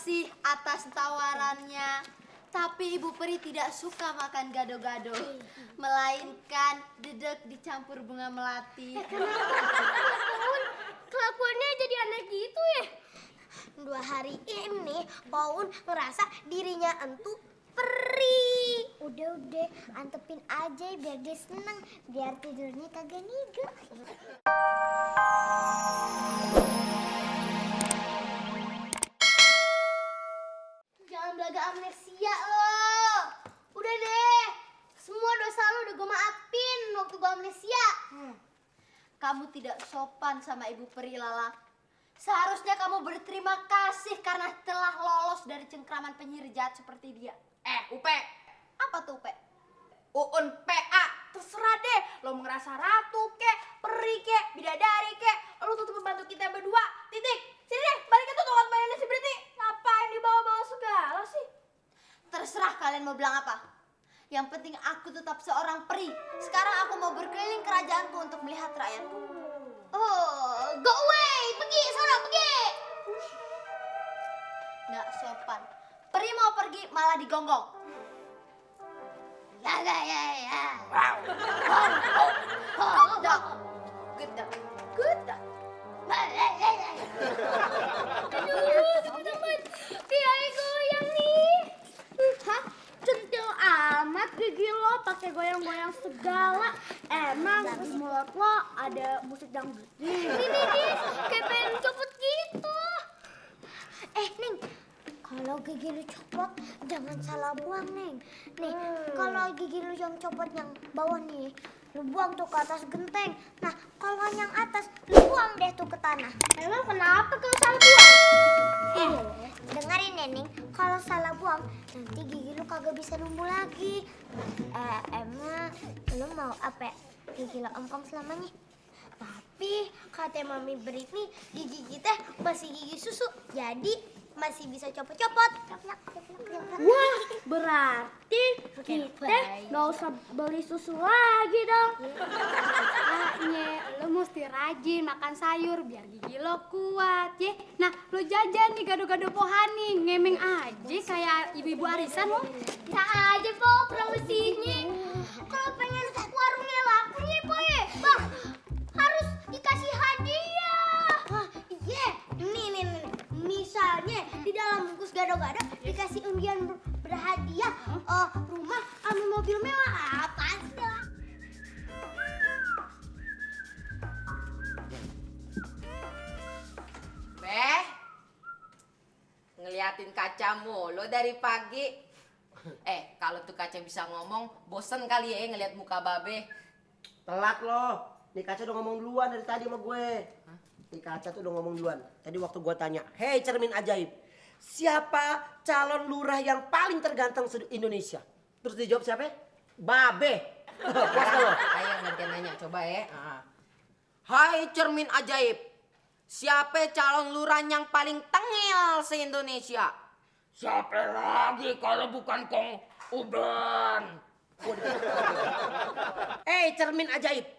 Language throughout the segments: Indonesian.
kasih atas tawarannya. Tapi Ibu Peri tidak suka makan gado-gado, melainkan dedek dicampur bunga melati. Kelakuannya jadi aneh gitu ya? 2 hari ini Paun ngerasa dirinya entu peri. Udah, antepin aja biar dia seneng, biar tidurnya kagak niga. Jangan belaga amnesia lo. Udah deh, semua dosa lo udah gue maafin waktu gue amnesia. Kamu tidak sopan sama Ibu Peri, Lala. Seharusnya kamu berterima kasih karena telah lolos dari cengkraman penyihir jahat seperti dia. Upe. Apa tuh, Pe? Uun PA. Terserah deh, lo mau ngerasa ratu kek, peri kek, bidadari kek, lo tuh pembantu kita berdua. Titik. Sini deh, balik ke tukang mainannya si Beriti. Ngapain dibawa-bawa segala sih? Terserah kalian mau bilang apa. Yang penting aku tetap seorang peri. Sekarang aku mau berkeliling kerajaanku untuk melihat rakyatku. Oh, go away, pergi, sana pergi. Nggak sopan. Peri mau pergi malah digonggong. Ya. Good dog. Good dog. Aduh, teman-teman, kiai goyang nih. Hah? Centil amat gigi lo pakai goyang-goyang segala. Emang di mulut lo ada musik dangdut. Ini kayak pengen copot gitu. Ning, kalau gigi lu copot jangan salah buang, Neng. Nih, kalau gigi lu yang copot yang bawah nih, lu buang tuh ke atas genteng. Nah, kalau yang atas lu buang deh tuh ke tanah. Emang kenapa kalau salah buang? Dengerin ya, Ning. Kalau salah buang, nanti gigi lu kagak bisa numbuh lagi. Emang lu mau apa? Gigi lu empong selamanya? Tapi kata Mami Britney, gigi kita masih gigi susu, jadi masih bisa copot-copot. Wah, berarti kita nggak usah beli susu lagi dong. Makanya lo mesti rajin makan sayur biar gigi lo kuat ya. Nah, lo jajan nih gado-gado pohani, ngemeng aja kayak ibu-ibu arisan lo. Bisa aja kok promosinya. Kalau pengen warungnya laku nih, Boy, Bang, harus dikasih hadiah. Iya, nih. Misalnya di dalam bungkus gado-gado dikasih undian berhadiah rumah sama mobil mewah. Apaan sih lah? Beh, ngeliatin kaca mulu dari pagi. Kalau tuh kaca bisa ngomong, bosen kali ya ngeliat muka babe. Telat loh. Nih kaca udah ngomong duluan dari tadi sama gue. Nih kaca tuh udah ngomong duluan. Tadi waktu gue tanya, "Hei cermin ajaib, siapa calon lurah yang paling terganteng se-Indonesia?" Terus dia jawab siapa? Babe. Puas gak lo? Ayo gantian nanya, coba ya. Hai cermin ajaib, siapa calon lurah yang paling tengil se-Indonesia? Siapa lagi kalau bukan Kong Uban? Cermin ajaib,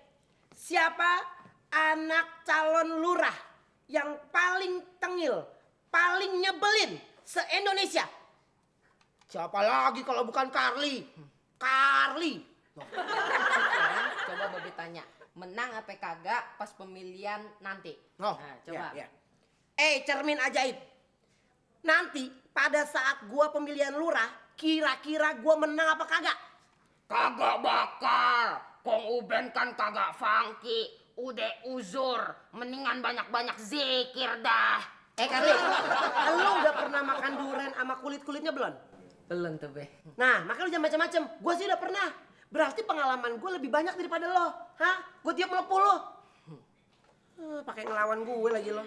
siapa anak calon lurah yang paling tengil, paling nyebelin se-Indonesia? Siapa lagi kalau bukan Carly? Carly. Sekarang coba babe tanya, menang apa kagak pas pemilihan nanti? Oh, Nah, coba. ya. Cermin ajaib. Nanti pada saat gua pemilihan lurah, kira-kira gua menang apa kagak? Kagak bakal. Kong Uben kan kagak funky. Udah uzur. Mendingan banyak-banyak zikir dah. Carly, lu udah pernah makan durian sama kulit-kulitnya belum? Belum tuh be. Nah, makanya lu jangan macam-macam. Gua sih udah pernah. Berarti pengalaman gue lebih banyak daripada lo. Hah? Gue tiap melepuh lo. Pakai ngelawan gue lagi lo.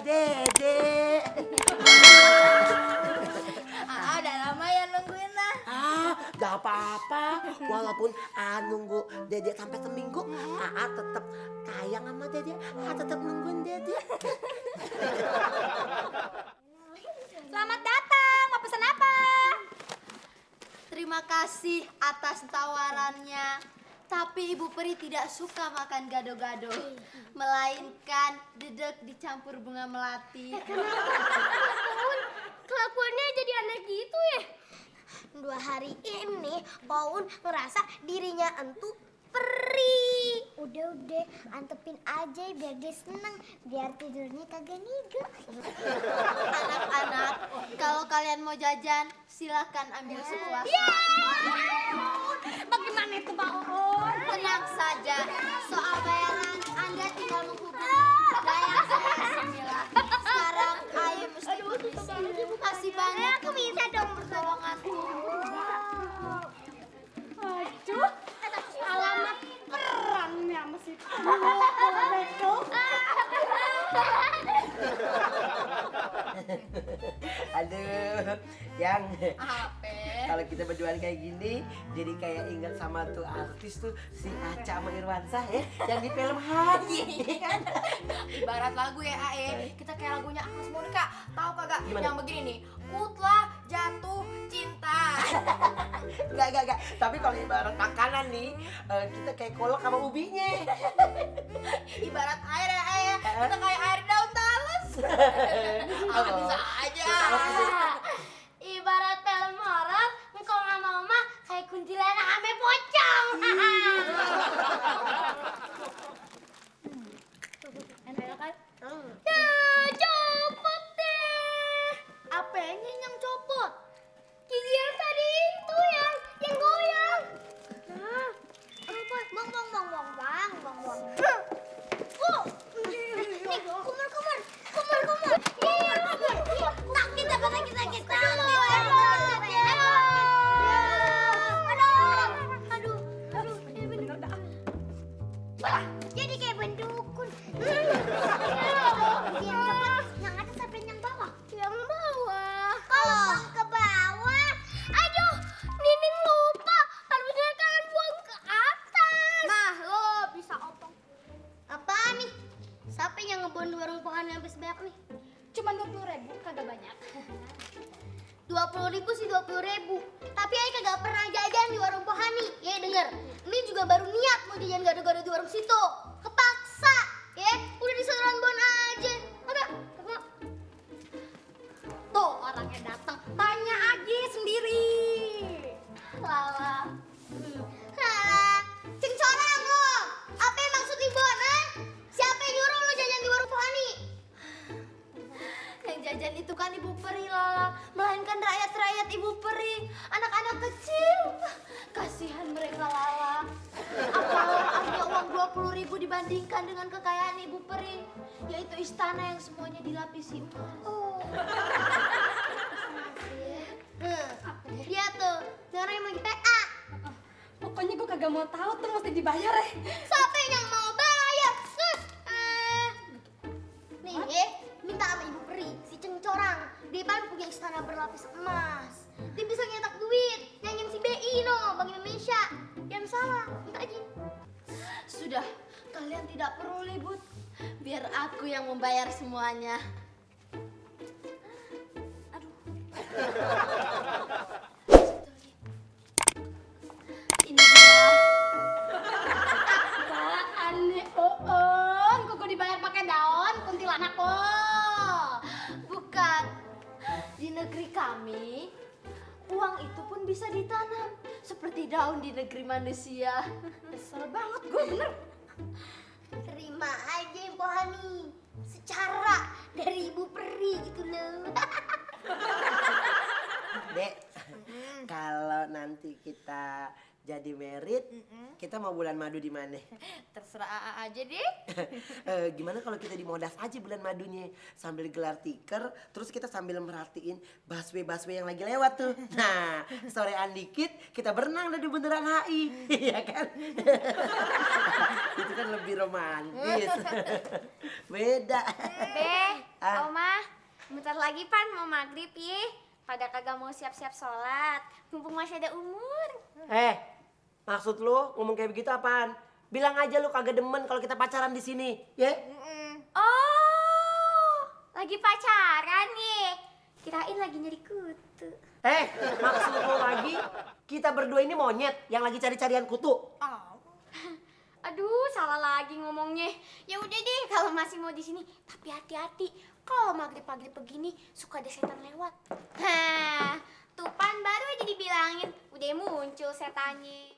Dede. Udah lama ya nungguin lah. Gak apa-apa. Walaupun nunggu Dede sampai seminggu, tetap sayang sama Dede. Tetap nungguin Dede. Selamat datang, mau pesan apa? Terima kasih atas tawarannya. Tapi Ibu Peri tidak suka makan gado-gado, melainkan dedek dicampur bunga melati. Kelakuannya jadi aneh gitu ya. 2 hari ini Paun ngerasa dirinya entu peri. Udah, antepin aja biar dia seneng, biar tidurnya kagak niga. Anak-anak, kalau kalian mau jajan, silakan ambil sepuasnya. Bagaimana itu Bang Oon? Tenang saja, soal bayaran Anda tinggal menghubungi Dayang saya Semila. Sekarang ayo mesti permisi. Makasih banyak. Aku bisa dong pertolonganku. Aduh, alamat perang nih sama si Beto. Aduh, yang Apa? kalau kita berduaan kayak gini, jadi kayak ingat sama tuh artis tuh si Aca sama Irwansah ya, yang di film Haji. Ibarat lagu ya Ae, kita kayak lagunya Agnes Monica. Tahu kagak? Gimana? Yang begini nih. Kutlah jatuh cinta. Enggak. Tapi kalau ibarat makanan nih, kita kayak kolak sama ubinya. Ibarat air ya Ae, kita kayak air daun talas. Apa bisa aja. Ibarat film horor, engkau sama Mama kayak kuntilanak ame pocong. Enak kan? Ya, copot deh. Apanya yang copot? Gigi yang tadi itu yang goyang. Nah, Apa? Bang. Nih, kumar. Sakit. Jadi kayak bendukun. Yang cepet, yang atas sampai yang bawah. yang bawah. Kalau ke bawah, Aduh, Nining lupa. Harusnya kan buang ke atas. Nah, lo bisa opong. apa nih? Siapa yang ngebon warung pohon sampai sebanyak nih? Cuma 20.000, kagak banyak. 20.000 sih 20.000. Tapi Aika kagak pernah jajan di warung Pohani. Ya denger, ini juga baru niat mau jajan gado-gado di warung situ. Kepaksa, ya udah disetelan bon aja. Kagak mau. Tuh orangnya datang. Tanya aja sendiri. Lala. Lala, cengcorang lo. Apa yang maksud di bon, ha? Siapa yang nyuruh lo jajan di warung Pohani? Yang jajan itu kan Ibu Peri Lala, melainkan rakyat-rakyat Ibu Peri, anak-anak kecil. Kasihan mereka Lala. Apalah artinya uang 20.000 dibandingkan dengan kekayaan Ibu Peri, yaitu istana yang semuanya dilapisi emas. Oh. Dia tuh, orang yang lagi PA. Pokoknya gue kagak mau tahu tuh mesti dibayar ya. Siapa yang mau bayar? Nih, minta sama Ibu Peri, si cengcorang. Dia kan punya istana berlapis emas. Dia bisa nyetak duit, nyanyiin si BI no, Bank Indonesia. Yang salah, minta aja. Sudah, kalian tidak perlu ribut. Biar aku yang membayar semuanya. Ini dia. Aneh, Oon. Kok gue dibayar pakai daun kuntilanak lo? Bukan. Di negeri kami, uang itu pun bisa ditanam. Seperti daun di negeri manusia. Kesel banget gue bener. Terima aja Pohani. Secara dari Ibu Peri gitu loh. Dek, kalau nanti kita jadi merit, kita mau bulan madu di mana? Terserah AA aja deh. Gimana kalau kita di Modas aja bulan madunya sambil gelar tikar, terus kita sambil merhatiin busway yang lagi lewat tuh. Nah, sorean dikit kita berenang dari bundaran HI, ya kan? Itu kan lebih romantis. Beda. Oma, bentar lagi Pan mau maghrib ya. Pada kagak mau siap-siap sholat, mumpung masih ada umur. Maksud lu ngomong kayak begitu apaan? Bilang aja lu kagak demen kalau kita pacaran di sini, ya? Oh, lagi pacaran nih. Kirain lagi nyari kutu. Maksud lu lagi kita berdua ini monyet yang lagi cari-carian kutu? Aduh, salah lagi ngomongnya. Ya udah deh, kalau masih mau di sini, tapi hati-hati. Kalau maghrib-maghrib begini suka ada setan lewat. Hah, tuh Pan baru aja dibilangin, udah muncul setannya.